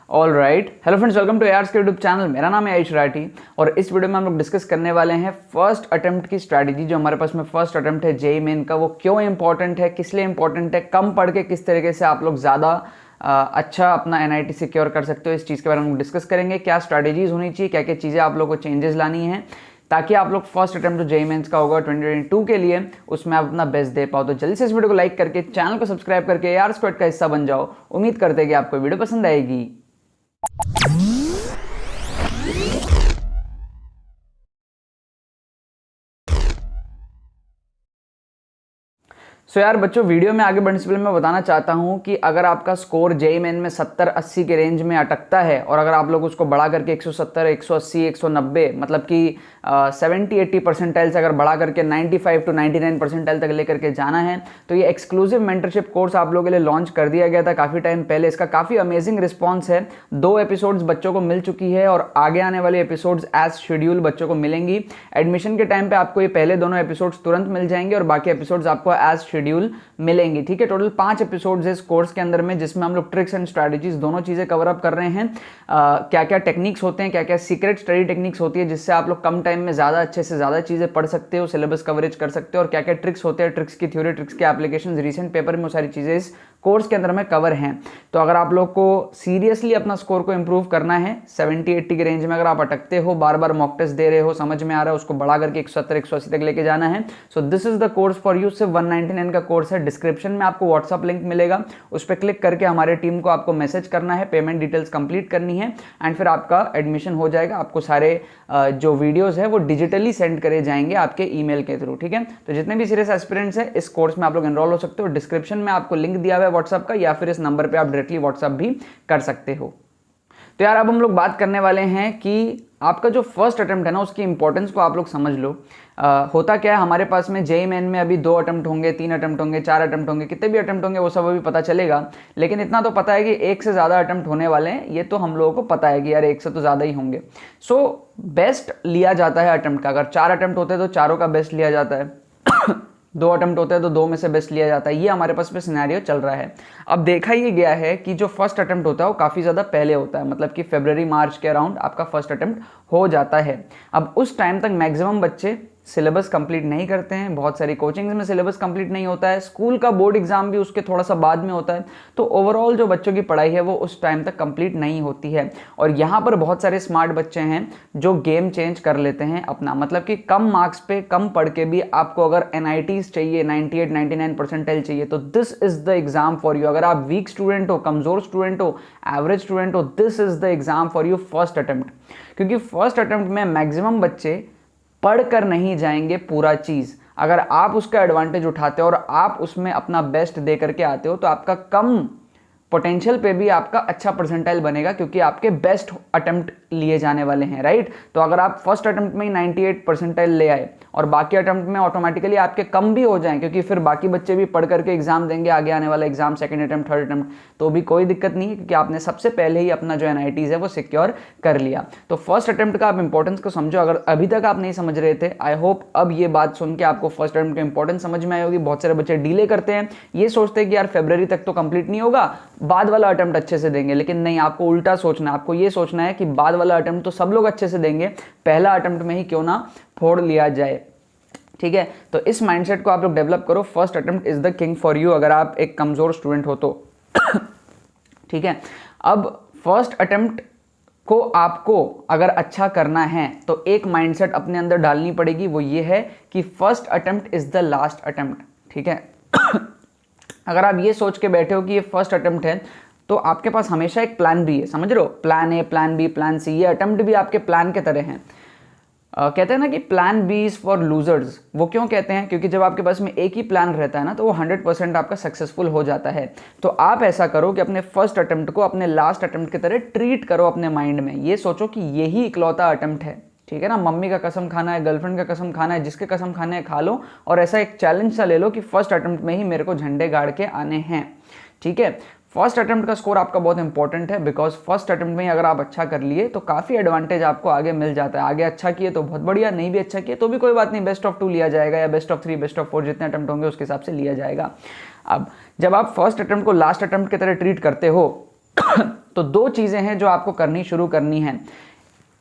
All right, hello friends, welcome to ARS के YouTube channel. मेरा नाम है आयुष राठी और इस वीडियो में हम लोग डिस्कस करने वाले हैं फर्स्ट अटेम्प्ट की स्ट्रैटेजी। जो हमारे पास में फर्स्ट अटेम्प्ट है जेईई मेन का, वो क्यों इंपॉर्टेंट है, किस लिए इंपॉर्टेंट है, कम पढ़ के किस तरीके से आप लोग ज़्यादा अच्छा अपना एनआईटी सिक्योर कर सकते हो, इस चीज़ के बारे में हम डिस्कस करेंगे। क्या स्ट्रैटेजीज होनी चाहिए, क्या क्या चीज़ें आप लोग को चेंजेस लानी है ताकि आप लोग फर्स्ट अटेम्प्ट जो जेईई मेंस का होगा 2022 के लिए उसमें आप अपना बेस्ट दे पाओ। तो जल्दी से इस वीडियो को लाइक करके चैनल को सब्सक्राइब करके एआर स्क्वाड का हिस्सा बन जाओ। उम्मीद करते हैं कि आपको वीडियो पसंद आएगी। यार बच्चों, वीडियो में आगे बढ़ने से पहले मैं बताना चाहता हूं कि अगर आपका स्कोर जेईई मेन में 70-80 के रेंज में अटकता है और अगर आप लोग उसको बढ़ा करके 170, 180, 190 मतलब कि 70-80 परसेंटाइल से अगर बढ़ा करके 95 to 99 परसेंटाइल तक लेकर के जाना है तो ये एक्सक्लूसिव मेंटरशिप कोर्स आप लोगों के लिए लॉन्च कर दिया गया था काफ़ी टाइम पहले। इसका काफ़ी अमेजिंग रिस्पॉन्स है। 2 एपिसोड्स बच्चों को मिल चुकी है और आगे आने वाले एपिसोड्स एज शेड्यूल बच्चों को मिलेंगी। एडमिशन के टाइम पे आपको ये पहले दोनों एपिसोड्स तुरंत मिल जाएंगे और बाकी एपिसोड्स आपको एज शेड्यूल मिलेंगी। ठीक है, टोटल 5 एपिसोड्स है इस कोर्स के अंदर में, जिसमें हम लोग ट्रिक्स एंड स्ट्रैटेजीज दोनों चीजें कवर अप कर रहे हैं। क्या क्या टेक्निक्स होते हैं, क्या क्या सीक्रेट स्टडी टेक्निक्स होती है जिससे आप लोग कम टाइम में ज्यादा अच्छे से ज्यादा चीजें पढ़ सकते हो, सिलेबस कवरेज कर सकते हो, और क्या क्या ट्रिक्स होते हैं, ट्रिक्स की थ्योरी, ट्रिक्स के एप्लीकेशन रिसेंट पेपर में वो सारी चीजें इस कोर्स के अंदर में कवर हैं। तो अगर आप लोग को सीरियसली अपना स्कोर को इंप्रूव करना है, 70-80 के रेंज में अगर आप अटकते हो, बार बार मॉक टेस्ट दे रहे हो, समझ में आ रहा है, उसको बढ़ा करके 170-180 तक लेके जाना है, so this is the course for you. सिर्फ 199 का कोर्स है। डिस्क्रिप्शन में आपको व्हाट्सअप लिंक मिलेगा, उस पर क्लिक करके हमारे टीम को आपको मैसेज करना है, पेमेंट डिटेल्स कंप्लीट करनी है एंड फिर आपका एडमिशन हो जाएगा। आपको सारे जो वीडियोस है वो डिजिटली सेंड करे जाएंगे आपके ईमेल के थ्रू। ठीक है, तो जितने भी सीरियस एस्पिरेंट्स है इस कोर्स में आप लोग एनरोल हो सकते हो। डिस्क्रिप्शन में आपको लिंक दिया हुआ है व्हाट्सअप का, या फिर इस नंबर पे आप डायरेक्टली व्हाट्सअप भी कर सकते हो। तो यार अब हम लोग बात करने वाले हैं कि आपका जो फर्स्ट अटेम्प्ट है ना, उसकी इंपॉर्टेंस को आप लोग समझ लो। होता क्या है, हमारे पास में जेईई मेन में अभी 2 अटेम्प्ट होंगे, 3 अटेम्प्ट होंगे, 4 अटेम्प्ट होंगे, कितने भी अटेम्प्ट होंगे वो सब अभी पता चलेगा। लेकिन इतना तो पता है कि 1 से ज़्यादा अटेम्प्ट होने वाले हैं, ये तो हम लोगों को पता है कि यार 1 से तो ज़्यादा ही होंगे। सो बेस्ट लिया जाता है अटेम्प्ट का। अगर 4 अटेम्प्ट होते हैं तो चारों का बेस्ट लिया जाता है 2 अटेम्प्ट होते हैं तो 2 में से बेस्ट लिया जाता है। ये हमारे पास में सिनेरियो चल रहा है। अब देखा ये गया है कि जो फर्स्ट अटेम्प्ट होता है वो काफ़ी ज़्यादा पहले होता है, मतलब कि फरवरी मार्च के अराउंड आपका फर्स्ट अटेम्प्ट हो जाता है। अब उस टाइम तक मैक्सिमम बच्चे सिलेबस कंप्लीट नहीं करते हैं, बहुत सारी कोचिंग्स में सिलेबस कंप्लीट नहीं होता है, स्कूल का बोर्ड एग्जाम भी उसके थोड़ा सा बाद में होता है। तो ओवरऑल जो बच्चों की पढ़ाई है वो उस टाइम तक कंप्लीट नहीं होती है। और यहाँ पर बहुत सारे स्मार्ट बच्चे हैं जो गेम चेंज कर लेते हैं अपना, मतलब कि कम मार्क्स पे कम पढ़ के भी आपको अगर एनआईटीज चाहिए, 98-99 परसेंटाइल चाहिए, तो this is the exam for you. अगर आप वीक स्टूडेंट हो, कमजोर स्टूडेंट हो, एवरेज स्टूडेंट हो, this is the exam for you first attempt. क्योंकि फर्स्ट अटेम्प्ट में मैक्सिमम बच्चे पढ़कर नहीं जाएंगे पूरा चीज। अगर आप उसका एडवांटेज उठाते हो और आप उसमें अपना बेस्ट दे करके आते हो तो आपका कम पोटेंशियल पे भी आपका अच्छा परसेंटाइल बनेगा, क्योंकि आपके बेस्ट अटेम्प्ट लिए जाने वाले हैं, राइट। तो अगर आप फर्स्ट अटेम्प्ट में ही 98 परसेंटाइल ले आए और बाकी अटेम्प्ट में ऑटोमेटिकली आपके कम भी हो जाएं, क्योंकि फिर बाकी बच्चे भी पढ़ करके एग्जाम देंगे आगे आने वाला exam, second attempt, third attempt, तो भी कोई दिक्कत नहीं है, क्योंकि आपने सबसे पहले ही अपना जो एनआईटीज है वो सिक्योर कर लिया। तो फर्स्ट अटेम्प्ट का आप इंपॉर्टेंस को समझो। अगर अभी तक आप नहीं समझ रहे थे, आई होप अब ये बात सुन के आपको फर्स्ट अटेम्प्ट का इंपॉर्टेंस समझ में आई होगी। बहुत सारे बच्चे डिले करते हैं, ये सोचते हैं कि यार फरवरी तक तो कंप्लीट नहीं होगा, बाद वाला अटेम्प्ट अच्छे से देंगे। लेकिन नहीं, आपको उल्टा सोचना है। आपको ये सोचना है कि बाद वाला अटेम्प्ट तो सब लोग अच्छे से देंगे, पहला अटेम्प्ट में ही क्यों ना फोड़ लिया जाए। ठीक है, तो इस माइंडसेट को आप लोग डेवलप करो। First attempt is the king for you अगर आप एक कमजोर स्टूडेंट हो तो। ठीक है, अब फर्स्ट अटेम्प्ट को आपको अगर अच्छा करना है तो एक माइंडसेट अपने अंदर डालनी पड़ेगी, वो ये है कि first attempt is the last attempt. ठीक है अगर आप ये सोच के बैठे हो कि ये फर्स्ट अटेम्प्ट है तो आपके पास हमेशा एक प्लान बी है, समझ रहे हो, plan A, plan B, plan C. ये अटेम्प्ट भी आपके प्लान के तरह हैं। कहते हैं ना कि plan B is for losers. वो क्यों कहते हैं? क्योंकि जब आपके पास में एक ही प्लान रहता है ना तो वो 100% आपका सक्सेसफुल हो जाता है। तो आप ऐसा करो कि अपने फर्स्ट अटेम्प्ट को अपने लास्ट अटेम्प्ट की तरह ट्रीट करो अपने माइंड में। ये सोचो कि यही इकलौता अटेम्प्ट है। ठीक है ना, मम्मी का कसम खाना है, गर्लफ्रेंड का कसम खाना है, जिसके कसम खाने है खा लो, और ऐसा एक चैलेंज सा ले लो कि फर्स्ट अटेम्प्ट में ही मेरे को झंडे गाड़ के आने हैं। ठीक है, फर्स्ट अटेम्प्ट का स्कोर आपका बहुत इंपॉर्टेंट है, बिकॉज फर्स्ट अटेम्प्ट में अगर आप अच्छा कर लिए तो काफ़ी एडवांटेज आपको आगे मिल जाता है। आगे अच्छा किए तो बहुत बढ़िया, नहीं भी अच्छा किए तो भी कोई बात नहीं, बेस्ट ऑफ 2 लिया जाएगा या बेस्ट ऑफ 3, बेस्ट ऑफ 4, जितने अटेम्प्ट होंगे उसके हिसाब से लिया जाएगा। अब जब आप फर्स्ट अटेम्प्ट को लास्ट अटेम्प्ट की तरह ट्रीट करते हो तो दो चीज़ें हैं जो आपको करनी शुरू करनी है।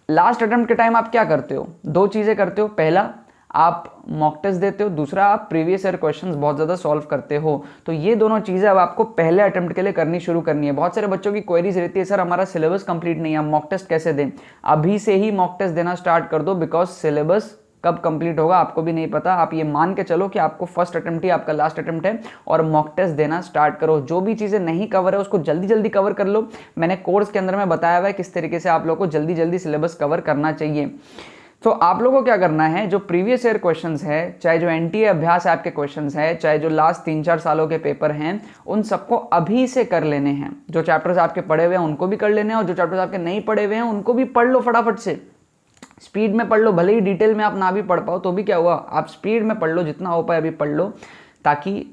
लास्ट अटेम्प्ट के टाइम आप क्या करते हो? दो चीज़ें करते हो। पहला, आप मॉक टेस्ट देते हो। दूसरा, आप प्रीवियस ईयर क्वेश्चंस बहुत ज़्यादा सॉल्व करते हो। तो ये दोनों चीज़ें अब आपको पहले अटेम्प्ट के लिए करनी शुरू करनी है। बहुत सारे बच्चों की क्वेरीज रहती है, सर हमारा सिलेबस कंप्लीट नहीं है, हम मॉक टेस्ट कैसे दें? अभी से ही मॉक टेस्ट देना स्टार्ट कर दो, बिकॉज सिलेबस कब कंप्लीट होगा आपको भी नहीं पता। आप ये मान के चलो कि आपको फर्स्ट अटेम्प्ट ही आपका लास्ट अटेम्प्ट है और मॉक टेस्ट देना स्टार्ट करो। जो भी चीज़ें नहीं कवर है उसको जल्दी जल्दी कवर कर लो। मैंने कोर्स के अंदर में बताया हुआ है किस तरीके से आप लोगों को जल्दी जल्दी सिलेबस कवर करना चाहिए। तो आप लोगों को क्या करना है, जो प्रीवियस ईयर क्वेश्चंस है, चाहे जो एनटीए अभ्यास ऐप के क्वेश्चंस है, चाहे जो लास्ट 3-4 सालों के पेपर हैं, उन सबको अभी से कर लेने हैं। जो चैप्टर्स आपके पढ़े हुए हैं उनको भी कर लेने हैं और जो चैप्टर्स आपके नहीं पढ़े हुए हैं उनको भी पढ़ लो फटाफट से। स्पीड में पढ़ लो, भले ही डिटेल में आप ना भी पढ़ पाओ तो भी क्या हुआ, आप स्पीड में पढ़ लो, जितना हो पाए अभी पढ़ लो, ताकि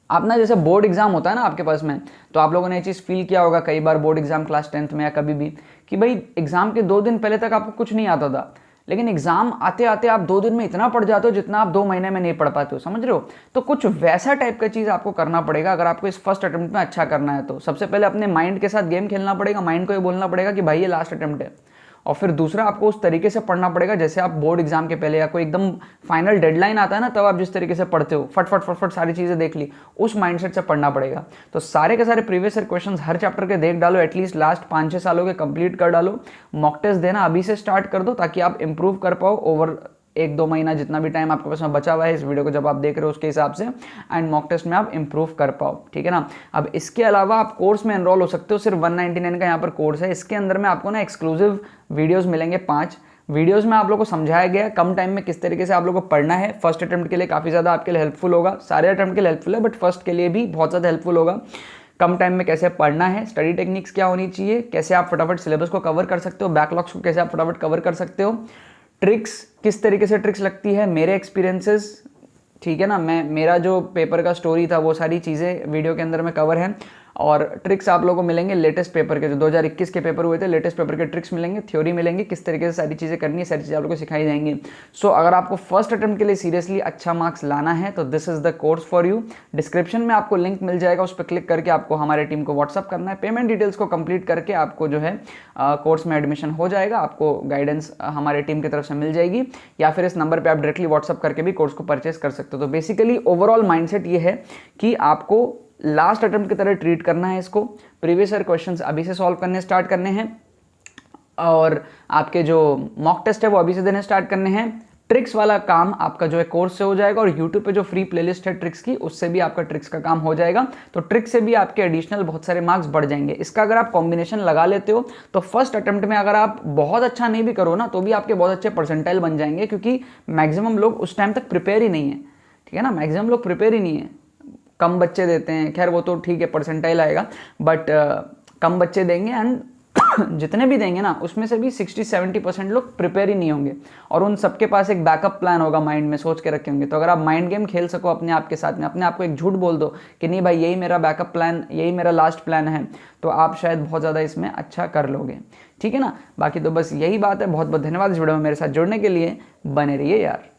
आप ना, जैसे बोर्ड एग्जाम होता है ना आपके पास में, तो आप लोगों ने ये चीज़ फील किया होगा कई बार बोर्ड एग्जाम क्लास 10th में या कभी भी, कि भाई एग्जाम के 2 दिन पहले तक आपको कुछ नहीं आता था, लेकिन एग्जाम आते आते आप 2 दिन में इतना पढ़ जाते हो जितना आप 2 महीने में नहीं पढ़ पाते हो। समझ रहे हो? तो कुछ वैसा टाइप का चीज़ आपको करना पड़ेगा अगर आपको इस फर्स्ट अटेम्प्ट में अच्छा करना है। तो सबसे पहले अपने माइंड के साथ गेम खेलना पड़ेगा, माइंड को ये बोलना पड़ेगा कि भाई ये लास्ट अटेम्प्ट है। और फिर दूसरा, आपको उस तरीके से पढ़ना पड़ेगा जैसे आप बोर्ड एग्जाम के पहले या कोई एकदम फाइनल डेडलाइन आता है ना, तब आप जिस तरीके से पढ़ते हो, फट फट फट फट सारी चीज़ें देख ली, उस माइंडसेट से पढ़ना पड़ेगा। तो सारे के सारे प्रीवियस ईयर क्वेश्चंस हर चैप्टर के देख डालो, एटलीस्ट लास्ट 5-6 सालों के कंप्लीट कर डालो। मॉक टेस्ट देना अभी से स्टार्ट कर दो ताकि आप इंप्रूव कर पाओ ओवर 1-2 महीना, जितना भी टाइम आपके पास में बचा हुआ है इस वीडियो को जब आप देख रहे हो उसके हिसाब से, एंड मॉक टेस्ट में आप इंप्रूव कर पाओ। ठीक है ना? अब इसके अलावा आप कोर्स में एनरोल हो सकते हो। सिर्फ 199 का यहाँ पर कोर्स है। इसके अंदर में आपको ना एक्सक्लूसिव वीडियोस मिलेंगे 5 वीडियोस में आप लोगों को समझाया गया है कम टाइम में किस तरीके से आप लोगों को पढ़ना है। फर्स्ट अटेम्प्ट के लिए काफ़ी ज़्यादा आपके लिए हेल्पफुल होगा, सारे अटेम्प्ट के लिए हेल्पफुल है, बट फर्स्ट के लिए भी बहुत ज़्यादा हेल्पफुल होगा। कम टाइम में कैसे पढ़ना है, स्टडी टेक्निक्स क्या होनी चाहिए, कैसे आप फटाफट सिलेबस को कवर कर सकते हो, बैकलॉग्स को कैसे आप फटाफट कवर कर सकते हो, ट्रिक्स किस तरीके से ट्रिक्स लगती है, मेरे एक्सपीरियंसेस, ठीक है ना, मेरा जो पेपर का स्टोरी था वो सारी चीज़ें वीडियो के अंदर में कवर हैं। और ट्रिक्स आप लोगों को मिलेंगे लेटेस्ट पेपर के, जो 2021 के पेपर हुए थे, लेटेस्ट पेपर के ट्रिक्स मिलेंगे, थ्योरी मिलेंगे, किस तरीके से सारी चीज़ें करनी है, सारी चीज़ें आप लोगों को सिखाई जाएंगी। सो अगर आपको फर्स्ट अटेम्प्ट के लिए सीरियसली अच्छा मार्क्स लाना है तो this is the course for you. Description में आपको लिंक मिल जाएगा, उस पर क्लिक करके आपको हमारे टीम को व्हाट्सअप करना है। पेमेंट डिटेल्स को कंप्लीट करके आपको जो है कोर्स में एडमिशन हो जाएगा। आपको गाइडेंस हमारे टीम की तरफ से मिल जाएगी, या फिर इस नंबर पर आप डायरेक्टली व्हाट्सअप करके भी कोर्स को परचेस कर सकते हो। तो बेसिकली ओवरऑल माइंडसेट ये है कि आपको लास्ट अटेम्प्ट की तरह ट्रीट करना है इसको। प्रीवियस ईयर क्वेश्चंस अभी से सॉल्व करने स्टार्ट करने हैं, और आपके जो मॉक टेस्ट है वो अभी से देने स्टार्ट करने हैं। ट्रिक्स वाला काम आपका जो है कोर्स से हो जाएगा, और यूट्यूब पे जो फ्री प्लेलिस्ट है ट्रिक्स की, उससे भी आपका ट्रिक्स का काम हो जाएगा। तो ट्रिक्स से भी आपके एडिशनल बहुत सारे मार्क्स बढ़ जाएंगे। इसका अगर आप कॉम्बिनेशन लगा लेते हो तो फर्स्ट अटेम्प्ट में अगर आप बहुत अच्छा नहीं भी करो ना, तो भी आपके बहुत अच्छे परसेंटाइल बन जाएंगे, क्योंकि मैक्सिमम लोग उस टाइम तक प्रिपेयर ही नहीं है। ठीक है ना? मैक्सिमम लोग प्रिपेयर ही नहीं है, कम बच्चे देते हैं। खैर वो तो ठीक है, परसेंटाइल आएगा, बट कम बच्चे देंगे, एंड जितने भी देंगे ना उसमें से भी 60-70% लोग प्रिपेयर ही नहीं होंगे, और उन सबके पास एक बैकअप प्लान होगा, माइंड में सोच के रखे होंगे। तो अगर आप माइंड गेम खेल सको अपने आप के साथ में, अपने आप को एक झूठ बोल दो कि नहीं भाई यही मेरा बैकअप प्लान, यही मेरा लास्ट प्लान है, तो आप शायद बहुत ज़्यादा इसमें अच्छा कर लोगे। ठीक है ना? बाकी तो बस यही बात है। बहुत बहुत धन्यवाद इस वीडियो में मेरे साथ जुड़ने के लिए। बने रहिए यार।